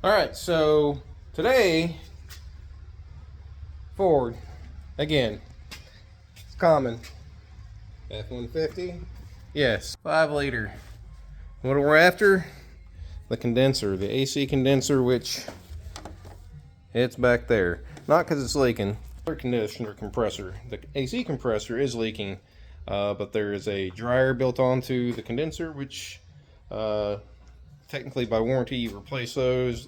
Alright, so today, Ford, again, it's common. F150, yes, 5 liter. What we're after? The condenser, the AC condenser, which it's back there. Not because it's leaking. Air conditioner compressor. The AC compressor is leaking, but there is a dryer built onto the condenser, which technically by warranty you replace those.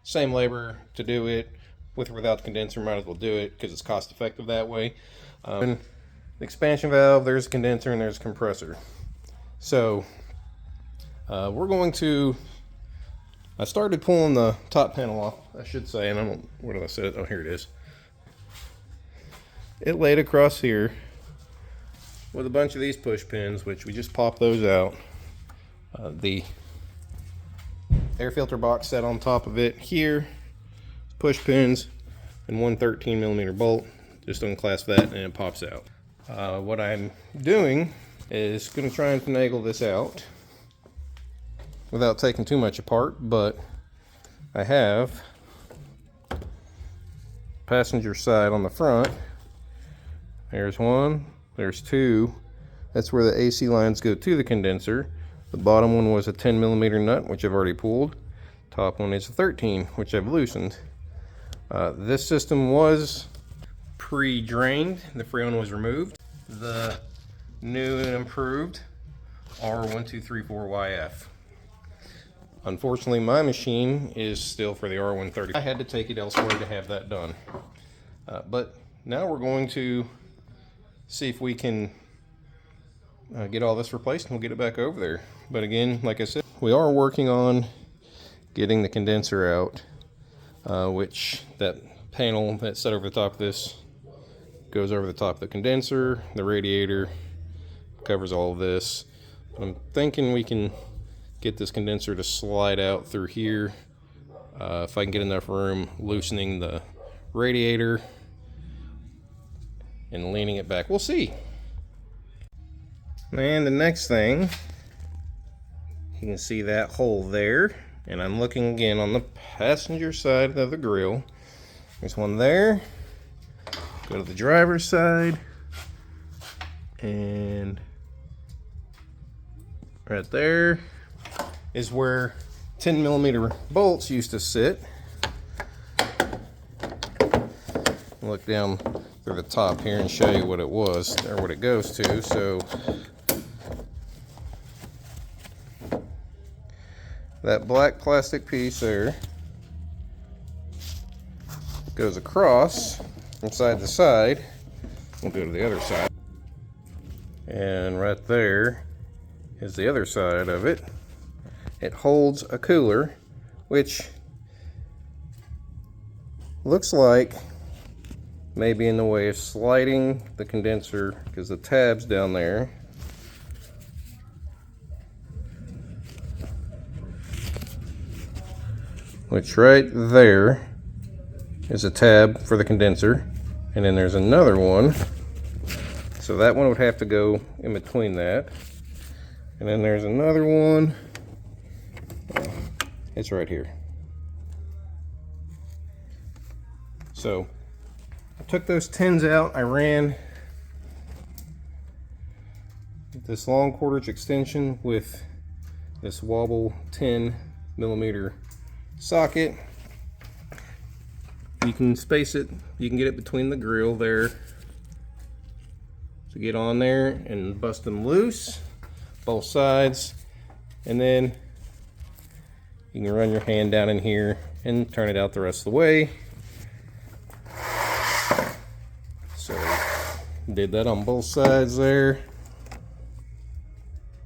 Same labor to do it. With or without the condenser, might as well do it because it's cost effective that way. The expansion valve, there's a condenser and there's a compressor. So we're going to, I started pulling the top panel off, I should say, and I don't, where did I set it? Oh, here it is. It laid across here with a bunch of these push pins, which we just popped those out. The air filter box set on top of it here, push pins, and one 13mm bolt. Just unclasp that and it pops out. What I'm doing is going to try and finagle this out without taking too much apart, but I have passenger side on the front. There's one, there's two. That's where the AC lines go to the condenser. The bottom one was a 10mm nut, which I've already pulled. Top one is a 13, which I've loosened. This system was pre-drained. The freon was removed. The new and improved R1234YF. Unfortunately, my machine is still for the R130. I had to take it elsewhere to have that done. But now we're going to see if we can get all this replaced and we'll get it back over there. But again, like I said, we are working on getting the condenser out, which that panel that's set over the top of this goes over the top of the condenser. The radiator covers all of this. But I'm thinking we can get this condenser to slide out through here. If I can get enough room, loosening the radiator and leaning it back. We'll see. And the next thing, you can see that hole there, and I'm looking again on the passenger side of the grill. There's one there. Go to the driver's side, and right there is where 10mm bolts used to sit. Look down through the top here and show you what it was, or what it goes to. So that black plastic piece there goes across from side to side. We'll go to the other side. And right there is the other side of it. It holds a cooler, which looks like maybe in the way of sliding the condenser, because the tab's down there. Which right there is a tab for the condenser, and then there's another one, so that one would have to go in between that, and then there's another one. It's right here. So I took those tins out. I ran this long cordage extension with this wobble 10mm socket. You can space it, you can get it between the grill there. So get on there and bust them loose, both sides, and then you can run your hand down in here and turn it out the rest of the way. So did that on both sides there.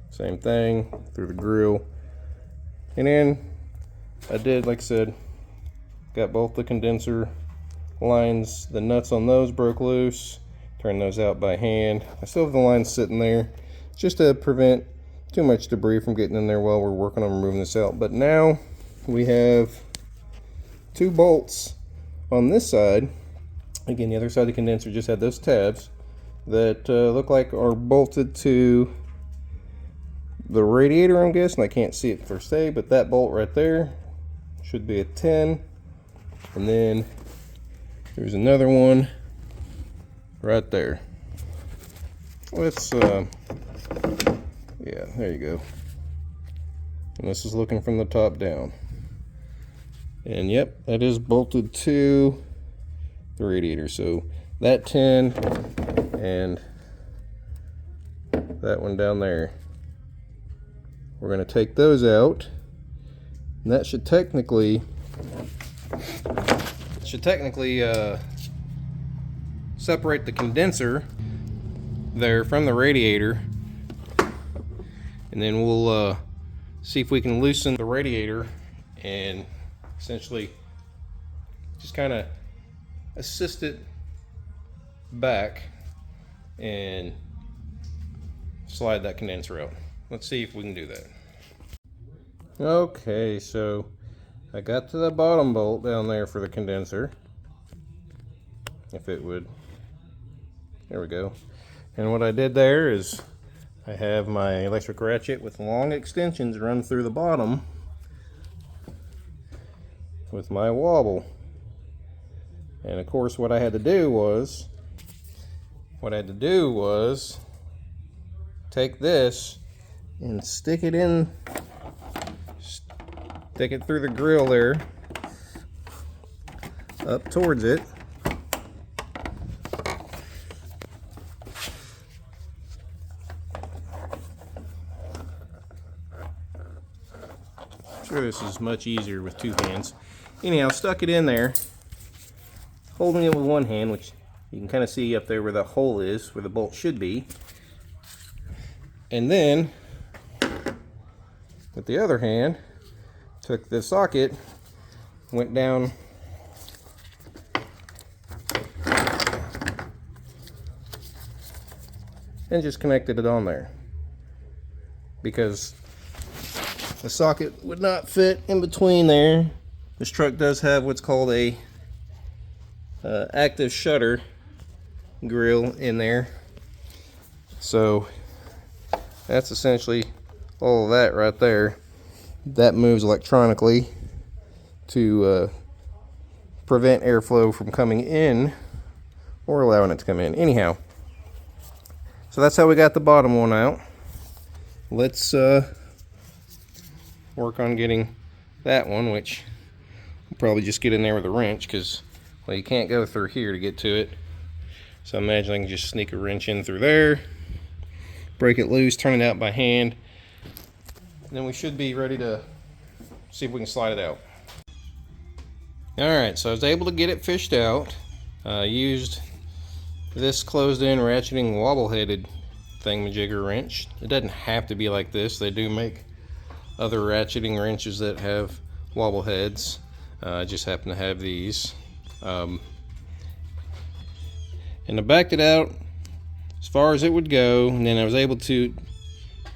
Same thing through the grill. And then I did, like I said, got both the condenser lines, the nuts on those broke loose, turned those out by hand. I still have the lines sitting there just to prevent too much debris from getting in there while we're working on removing this out. But now we have two bolts on this side. Again, the other side of the condenser just had those tabs that look like are bolted to the radiator, I'm guessing. I can't see it per se, but that bolt right there should be a 10, and then there's another one right there. Let's yeah, there you go. And this is looking from the top down. And yep, that is bolted to the radiator. So that 10 and that one down there, we're going to take those out, and that should technically separate the condenser there from the radiator, and then we'll see if we can loosen the radiator and essentially just kind of assist it back and slide that condenser out. Let's see if we can do that. Okay, so I got to the bottom bolt down there for the condenser. If it would, there we go. And what I did there is I have my electric ratchet with long extensions run through the bottom with my wobble. And of course what I had to do was take this and stick it through the grill there up towards it. I'm sure this is much easier with two hands. Anyhow, stuck it in there, holding it with one hand, which you can kind of see up there where the hole is, where the bolt should be. And then, with the other hand, took the socket, went down and just connected it on there, because the socket would not fit in between there. This truck does have what's called a active shutter grill in there, so that's essentially all of that right there. That moves electronically to prevent airflow from coming in or allowing it to come in. Anyhow, so that's how we got the bottom one out. Let's work on getting that one, which we'll probably just get in there with a wrench, because, well, you can't go through here to get to it. So I imagine I can just sneak a wrench in through there, break it loose, turn it out by hand, and then we should be ready to see if we can slide it out. Alright, so I was able to get it fished out. Used this closed-in ratcheting wobble-headed thingamajigger wrench. It doesn't have to be like this. They do make other ratcheting wrenches that have wobble heads. I just happen to have these. And I backed it out as far as it would go, and then I was able to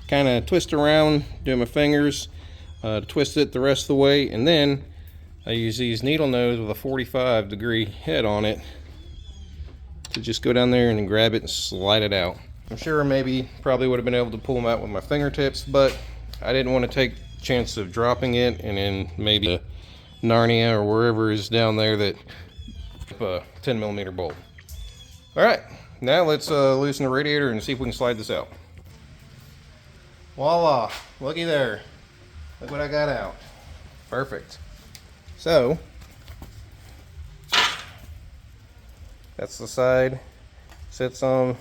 kind of twist around, do my fingers, twist it the rest of the way, and then I use these needle nose with a 45-degree head on it to just go down there and grab it and slide it out. I'm sure probably would have been able to pull them out with my fingertips, but I didn't want to take the chance of dropping it and then maybe Narnia or wherever is down there that a 10mm bolt. Alright, now let's loosen the radiator and see if we can slide this out. Voila, looky there. Look what I got out. Perfect. So, that's the side. Sits on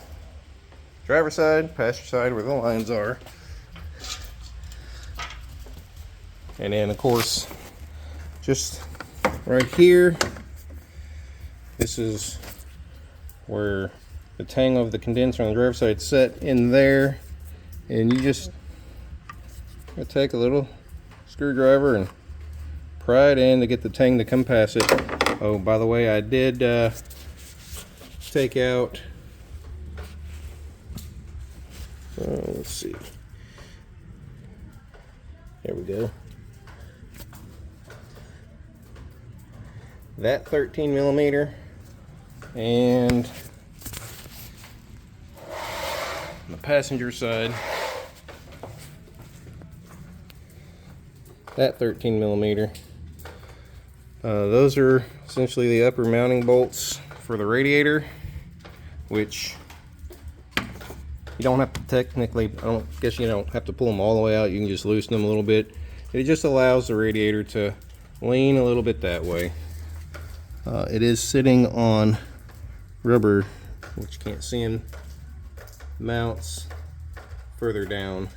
driver's side, passenger side where the lines are. And then of course, just right here, this is where the tangle of the condenser on the driver's side set in there, and you just take a little screwdriver and pry it in to get the tang to come past it. Oh, by the way, I did take out, let's see, there we go, that 13mm, and on the passenger side, that 13mm. Those are essentially the upper mounting bolts for the radiator, which you don't have to technically, I guess you don't have to pull them all the way out. You can just loosen them a little bit. It just allows the radiator to lean a little bit that way. It is sitting on rubber, which you can't see them, mounts further down.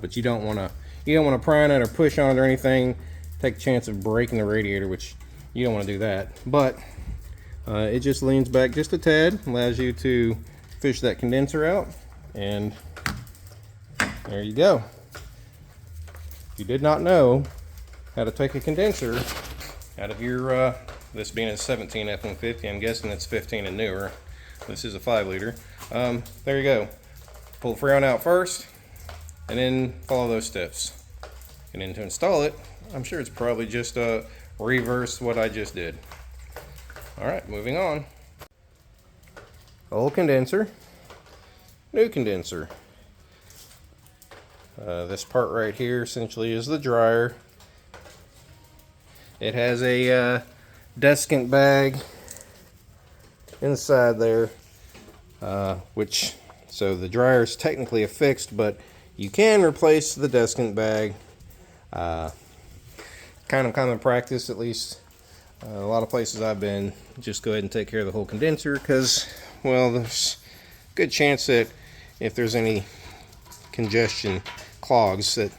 But you don't want to pry on it or push on it or anything. Take a chance of breaking the radiator, which you don't want to do that. But it just leans back just a tad, allows you to fish that condenser out, and there you go. If you did not know how to take a condenser out of your, this being a 17 F150, I'm guessing it's 15 and newer. This is a 5 liter. There you go. Pull the freon out first, and then follow those steps. And then to install it, I'm sure it's probably just reverse what I just did. Alright, moving on. Old condenser, new condenser. This part right here essentially is the dryer. It has a desiccant bag inside there, so the dryer is technically affixed, but you can replace the desiccant bag. Kind of common practice, at least a lot of places I've been. Just go ahead and take care of the whole condenser, because, well, there's a good chance that if there's any congestion, clogs, that,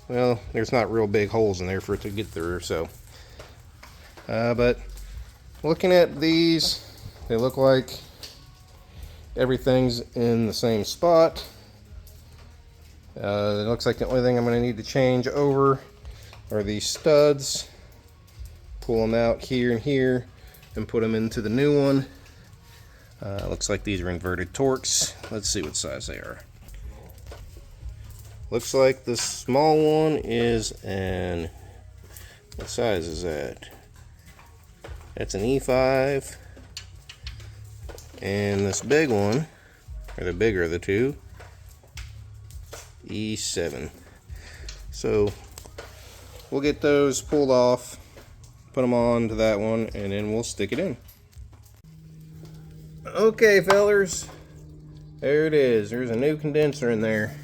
well, there's not real big holes in there for it to get through. So but looking at these, they look like everything's in the same spot. It looks like the only thing I'm going to need to change over are these studs. Pull them out here and here and put them into the new one. Looks like these are inverted Torx. Let's see what size they are. Looks like the small one is an, what size is that? That's an E5. And this big one, or the bigger of the two, E7. So we'll get those pulled off, put them on to that one, and then we'll stick it in. Okay, fellers, there it is. There's a new condenser in there.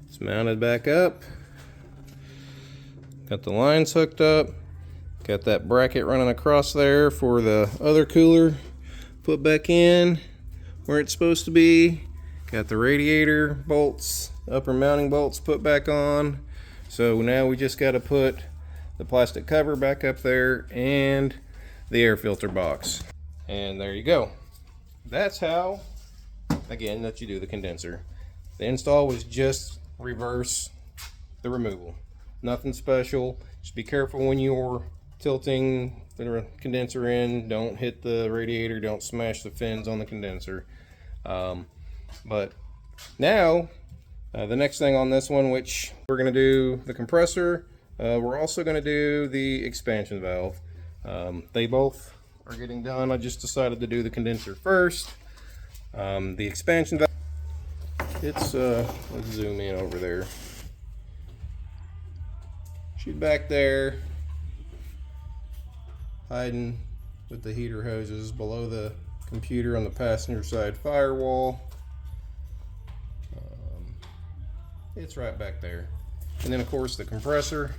It's mounted back up. Got the lines hooked up. Got that bracket running across there for the other cooler put back in where it's supposed to be. Got the radiator bolts, upper mounting bolts put back on. So now we just got to put the plastic cover back up there and the air filter box. And there you go. That's how, again, that you do the condenser. The install was just reverse the removal. Nothing special. Just be careful when you're tilting the condenser in. Don't hit the radiator. Don't smash the fins on the condenser. But now, the next thing on this one, which we're going to do the compressor, we're also going to do the expansion valve. They both are getting done. I just decided to do the condenser first. The expansion valve, it's, let's zoom in over there. She's back there, hiding with the heater hoses below the computer on the passenger side firewall. It's right back there. And then of course the compressor.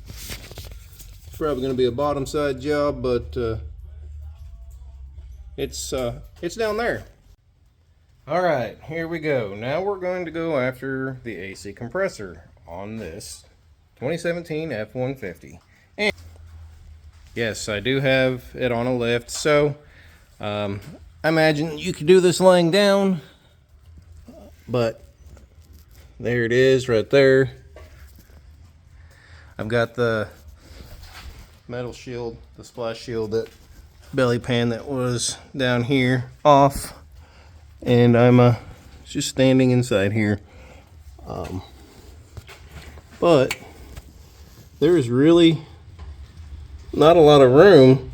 It's probably going to be a bottom side job, but it's down there. All right, here we go. Now we're going to go after the AC compressor on this 2017 F150. And yes, I do have it on a lift, so I imagine you could do this laying down, but there it is right there. I've got the metal shield, the splash shield, that belly pan that was down here off, and I'm just standing inside here. But there is really not a lot of room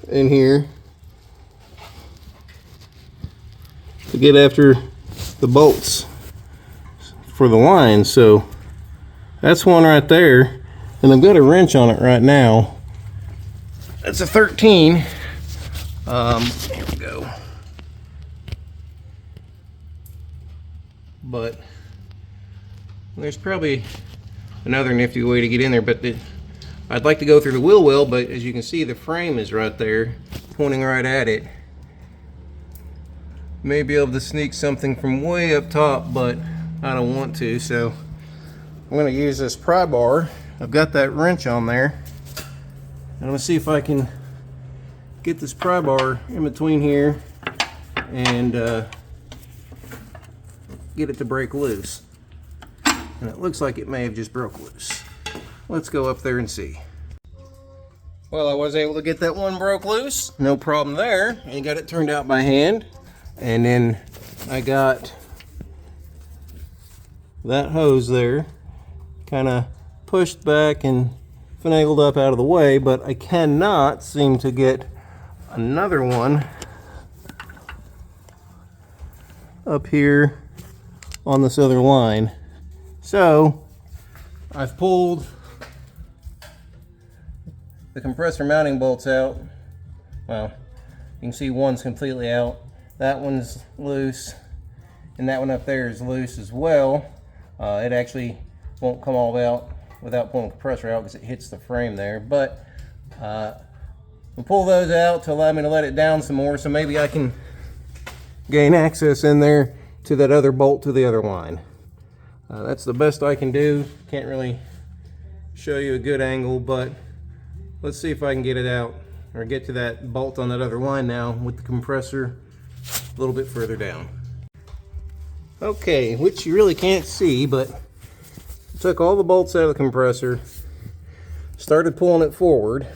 in here to get after the bolts for the line, so That's one right there, and I've got a wrench on it right now. That's a 13. Here we go. But there's probably another nifty way to get in there, but I'd like to go through the wheel well, but as you can see, the frame is right there, pointing right at it. May be able to sneak something from way up top, but I don't want to, so I'm going to use this pry bar. I've got that wrench on there, and I'm going to see if I can get this pry bar in between here and get it to break loose. And it looks like it may have just broke loose. Let's go up there and see. Well, I was able to get that one broke loose, no problem there, and got it turned out by hand. And then I got that hose there kind of pushed back and finagled up out of the way, but I cannot seem to get another one up here on this other line. So I've pulled the compressor mounting bolts out. Well, you can see one's completely out, that one's loose, and that one up there is loose as well. It actually won't come all out without pulling the compressor out because it hits the frame there, but we'll pull those out to allow me to let it down some more, so maybe I can gain access in there to that other bolt to the other line. That's the best I can do. Can't really show you a good angle, but let's see if I can get it out or get to that bolt on that other line now with the compressor a little bit further down. Okay, which you really can't see, but I took all the bolts out of the compressor, started pulling it forward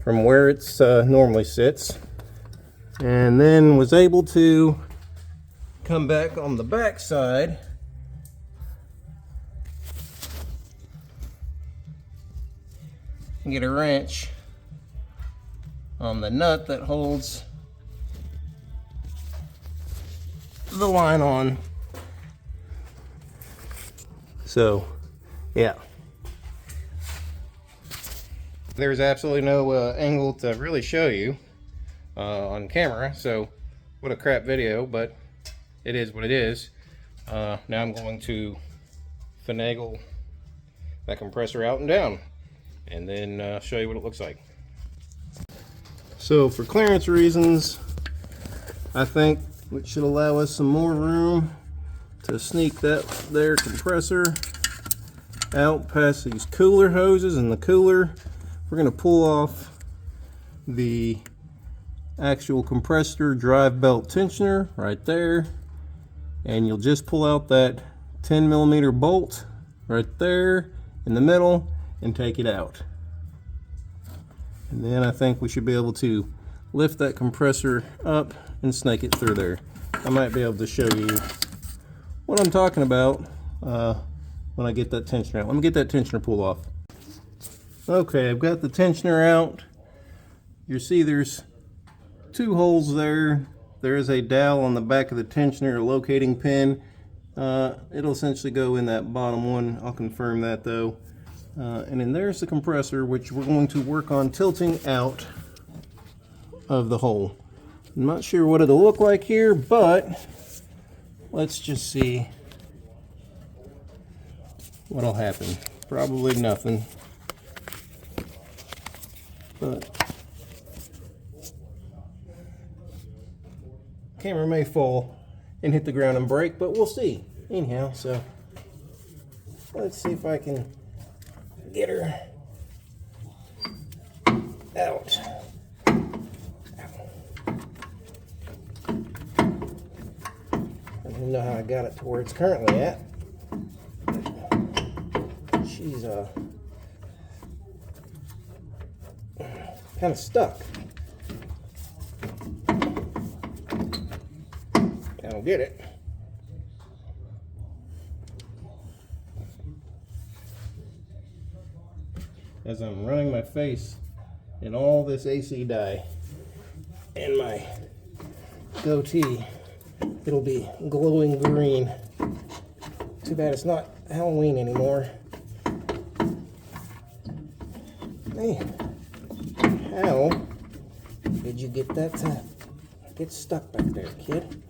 from where it normally sits, and then was able to come back on the back side and get a wrench on the nut that holds the line on. So yeah, there's absolutely no angle to really show you on camera, so what a crap video, but it is what it is. Now I'm going to finagle that compressor out and down, and then show you what it looks like. So for clearance reasons, I think which should allow us some more room to sneak that there compressor out past these cooler hoses and the cooler. We're going to pull off the actual compressor drive belt tensioner right there, and you'll just pull out that 10mm bolt right there in the middle and take it out. And then I think we should be able to lift that compressor up and snake it through there. I might be able to show you what I'm talking about when I get that tensioner out. Let me get that tensioner pulled off. Okay, I've got the tensioner out. You see there's two holes there. There is a dowel on the back of the tensioner, a locating pin. It'll essentially go in that bottom one. I'll confirm that though. And then there's the compressor, which we're going to work on tilting out of the hole. I'm not sure what it'll look like here, but let's just see what'll happen. Probably nothing, but camera may fall and hit the ground and break, but we'll see anyhow. So let's see if I can get her out. I don't know how I got it to where it's currently at. She's kind of stuck. I don't get it. As I'm running my face in all this AC dye and my goatee, it'll be glowing green. Too bad it's not Halloween anymore. Man, how did you get that to get stuck back there, kid?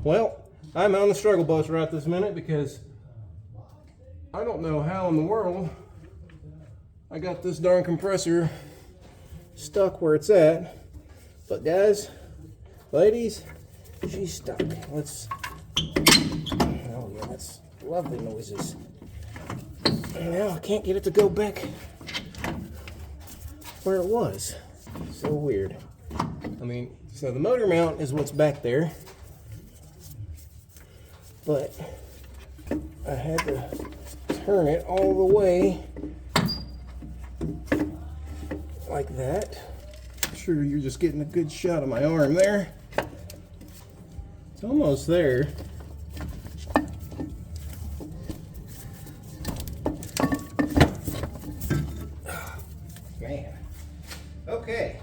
Well, I'm on the struggle bus right this minute because I don't know how in the world I got this darn compressor stuck where it's at. But guys, ladies, she's stuck. Let's, oh yeah, that's lovely noises. And now I can't get it to go back where it was. So weird. I mean, so the motor mount is what's back there. But I had to turn it all the way like that. I'm sure you're just getting a good shot of my arm there. It's almost there. Man. Okay.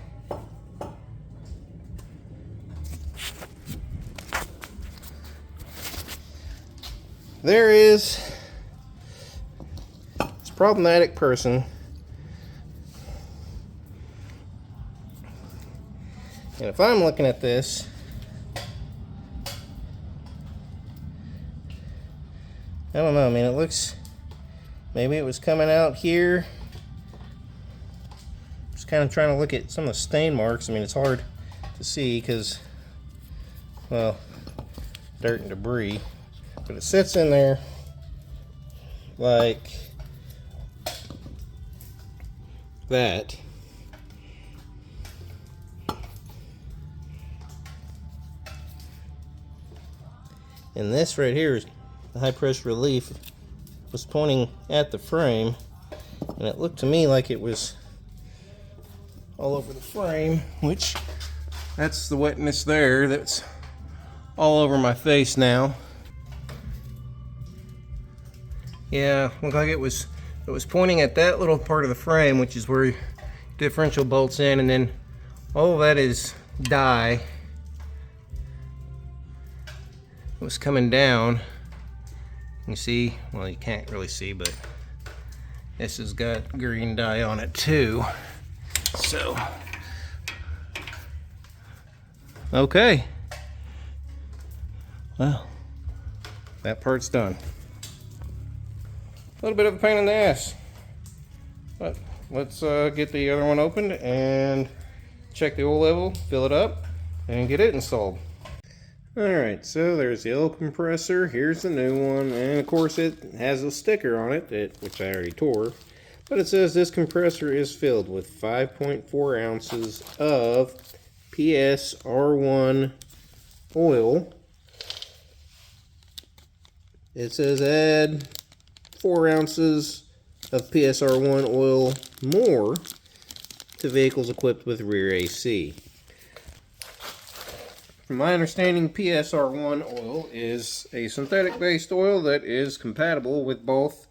There is this problematic person. And if I'm looking at this, I don't know, I mean, it looks, maybe it was coming out here. Just kind of trying to look at some of the stain marks. I mean, it's hard to see because, well, dirt and debris. But it sits in there like that. And this right here is the high pressure relief. Was pointing at the frame, and it looked to me like it was all over the frame, which that's the wetness there that's all over my face now. Yeah, looked like it was pointing at that little part of the frame, which is where your differential bolts in, and then all of that is dye. It was coming down. You see, well, you can't really see, but this has got green dye on it too. So, okay. Well, that part's done. A little bit of a pain in the ass, but let's get the other one opened and check the oil level, fill it up, and get it installed. Alright, so there's the old compressor, here's the new one, and of course it has a sticker on it, which I already tore, but it says this compressor is filled with 5.4 ounces of PSR1 oil. It says add 4 ounces of PSR1 oil more to vehicles equipped with rear AC. From my understanding, PSR1 oil is a synthetic based oil that is compatible with both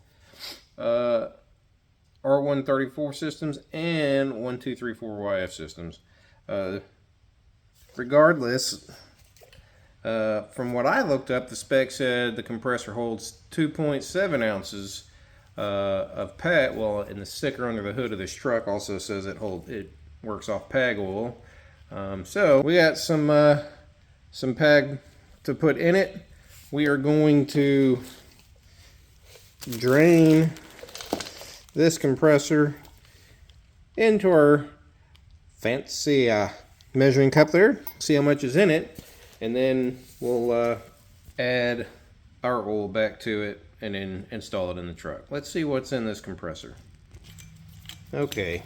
R134 systems and 1234YF systems. Regardless, from what I looked up, the spec said the compressor holds 2.7 ounces of PAT. Well, and the sticker under the hood of this truck also says it works off PAG oil. So we got some PAG to put in it. We are going to drain this compressor into our fancy measuring cup there, see how much is in it, and then we'll add our oil back to it and then install it in the truck. Let's see what's in this compressor. Okay,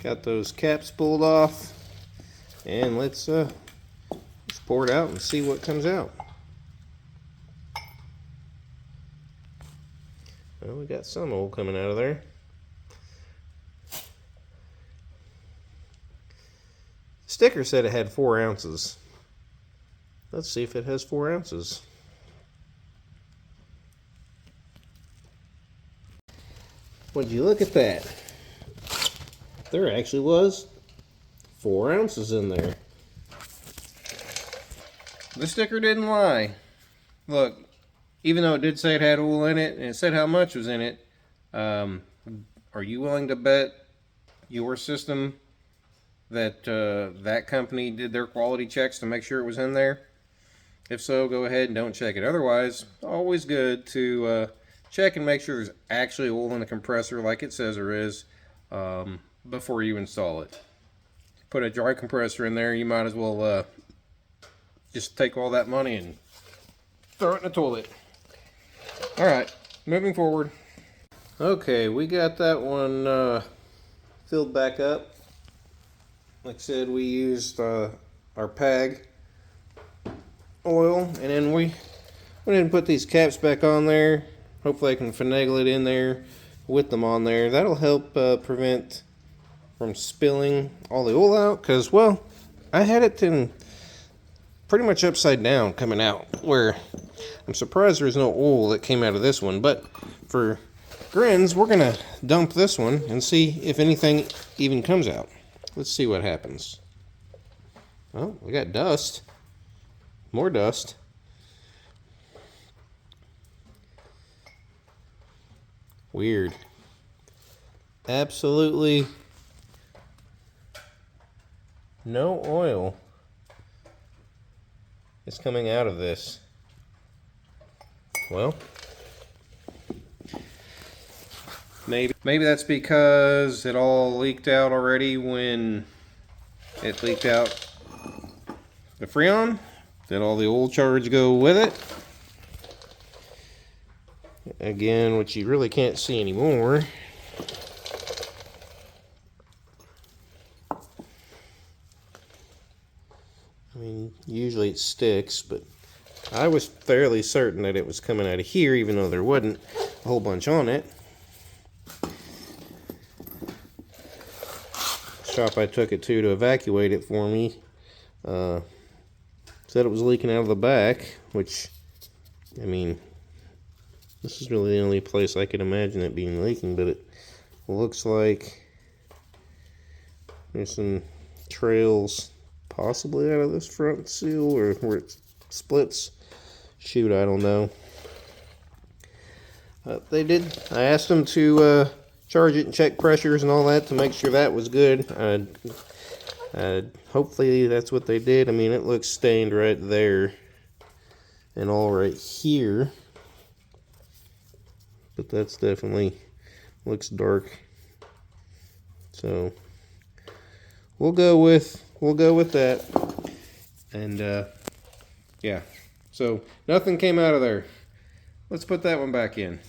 got those caps pulled off, and let's pour it out and see what comes out. Well, we got some oil coming out of there. The sticker said it had 4 ounces. Let's see if it has 4 ounces. Would you look at that? There actually was 4 ounces in there. The sticker didn't lie. Look, even though it did say it had oil in it and it said how much was in it, are you willing to bet your system that that company did their quality checks to make sure it was in there? If so, go ahead and don't check it. Otherwise, always good to check and make sure there's actually oil in the compressor like it says there is before you install it. Put a dry compressor in there, you might as well just take all that money and throw it in the toilet. Alright, moving forward. Okay, we got that one filled back up. Like I said, we used our PAG oil, and then we went and put these caps back on there. Hopefully I can finagle it in there with them on there. That'll help prevent from spilling all the oil out, because, well, I had it in pretty much upside down coming out, where I'm surprised there's no oil that came out of this one. But for grins, we're gonna dump this one and see if anything even comes out. Let's see what happens. Oh, we got dust. More dust. Weird. Absolutely no oil is coming out of this. Well, maybe that's because it all leaked out already when it leaked out the freon. Did all the oil charge go with it? Again, which you really can't see anymore. I mean, usually it sticks, but I was fairly certain that it was coming out of here, even though there wasn't a whole bunch on it. Shop I took it to evacuate it for me said it was leaking out of the back, which, I mean, this is really the only place I could imagine it being leaking, but it looks like there's some trails possibly out of this front seal, or where it splits. Shoot, I don't know. They did. I asked them to charge it and check pressures and all that to make sure that was good. Hopefully that's what they did. I mean, it looks stained right there and all right here, but that's definitely looks dark. So we'll go with that. And yeah, so nothing came out of there. Let's put that one back in.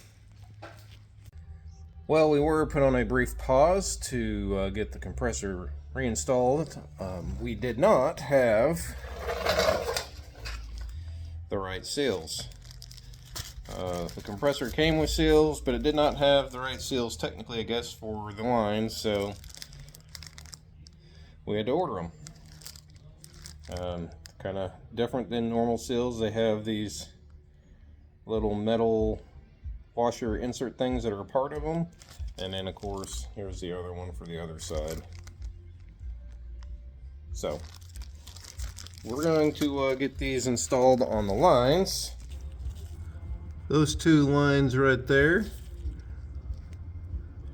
Well, we were put on a brief pause to get the compressor reinstalled. We did not have the right seals. The compressor came with seals, but it did not have the right seals technically, I guess, for the lines, so we had to order them. Kind of different than normal seals. They have these little metal washer insert things that are a part of them, and then of course here's the other one for the other side. So we're going to get these installed on the lines. Those two lines right there,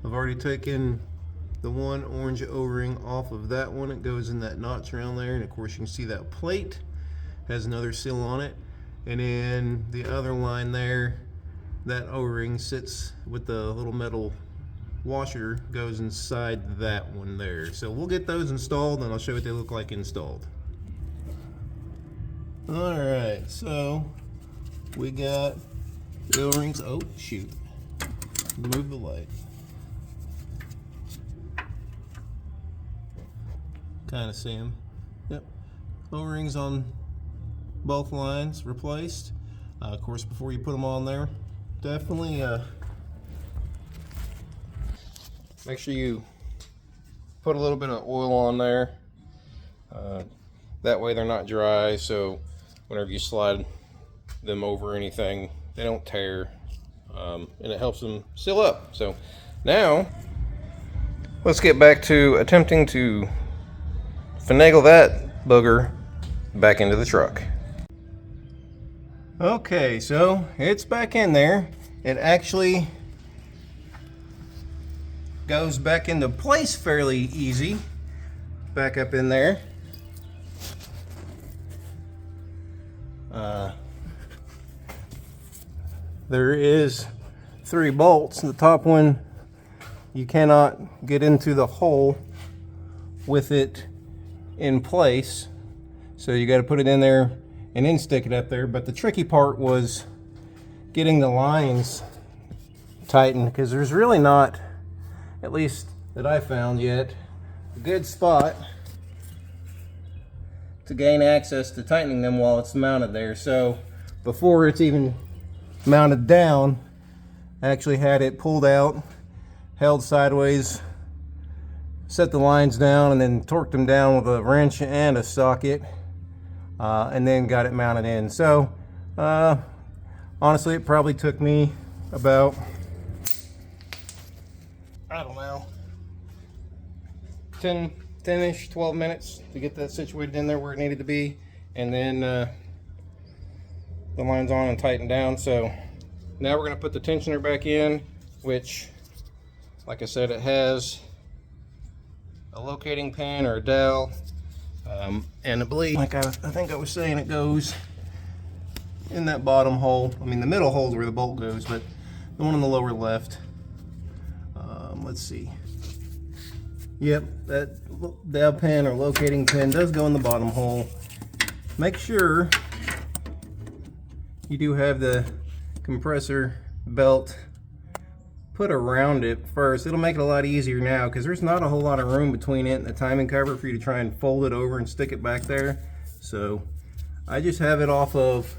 I've already taken the one orange O-ring off of that one. It goes in that notch around there, and of course you can see that plate has another seal on it. And then the other line there, that O-ring sits with the little metal washer, goes inside that one there. So we'll get those installed and I'll show you what they look like installed. Alright, so we got the O-rings. Oh shoot, move the light. Kind of see them. Yep, O-rings on both lines replaced. Of course, before you put them on there, definitely make sure you put a little bit of oil on there. That way they're not dry, so whenever you slide them over anything, they don't tear, and it helps them seal up. So now let's get back to attempting to finagle that booger back into the truck. Okay, so it's back in there. It actually goes back into place fairly easy. Back up in there. There is 3 bolts. The top one, you cannot get into the hole with it in place, so you got to put it in there and then stick it up there. But the tricky part was getting the lines tightened, because there's really not, at least that I found yet, a good spot to gain access to tightening them while it's mounted there. So before it's even mounted down, I actually had it pulled out, held sideways, set the lines down, and then torqued them down with a wrench and a socket, and then got it mounted in. So honestly, it probably took me about, I don't know, 10-ish, 12 minutes to get that situated in there where it needed to be, and then the line's on and tightened down. So now we're going to put the tensioner back in, which, like I said, it has a locating pin or a dowel, and I believe, like I think I was saying, it goes in that bottom hole. I mean, the middle hole is where the bolt goes, but the one on the lower left, let's see. Yep, that dowel pin or locating pin does go in the bottom hole. Make sure you do have the compressor belt put around it first. It'll make it a lot easier now, because there's not a whole lot of room between it and the timing cover for you to try and fold it over and stick it back there. So I just have it off of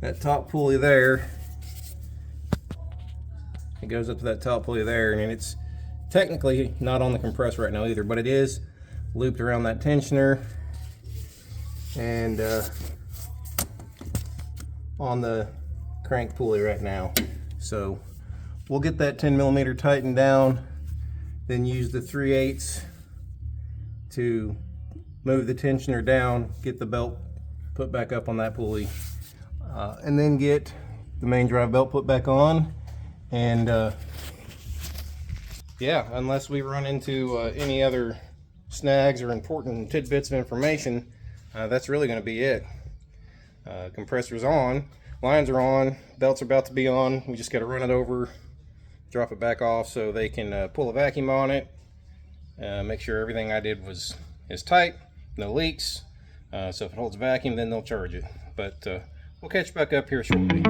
that top pulley there. It goes up to that top pulley there, and it's technically not on the compressor right now either, but it is looped around that tensioner and on the crank pulley right now. So we'll get that 10mm tightened down, then use the 3/8 to move the tensioner down, get the belt put back up on that pulley, and then get the main drive belt put back on. And yeah, unless we run into any other snags or important tidbits of information, that's really going to be it. Compressor's on, lines are on, belts are about to be on. We just got to run it over, drop it back off so they can pull a vacuum on it, make sure everything I did is tight, no leaks. So if it holds vacuum, then they'll charge it. But we'll catch back up here shortly.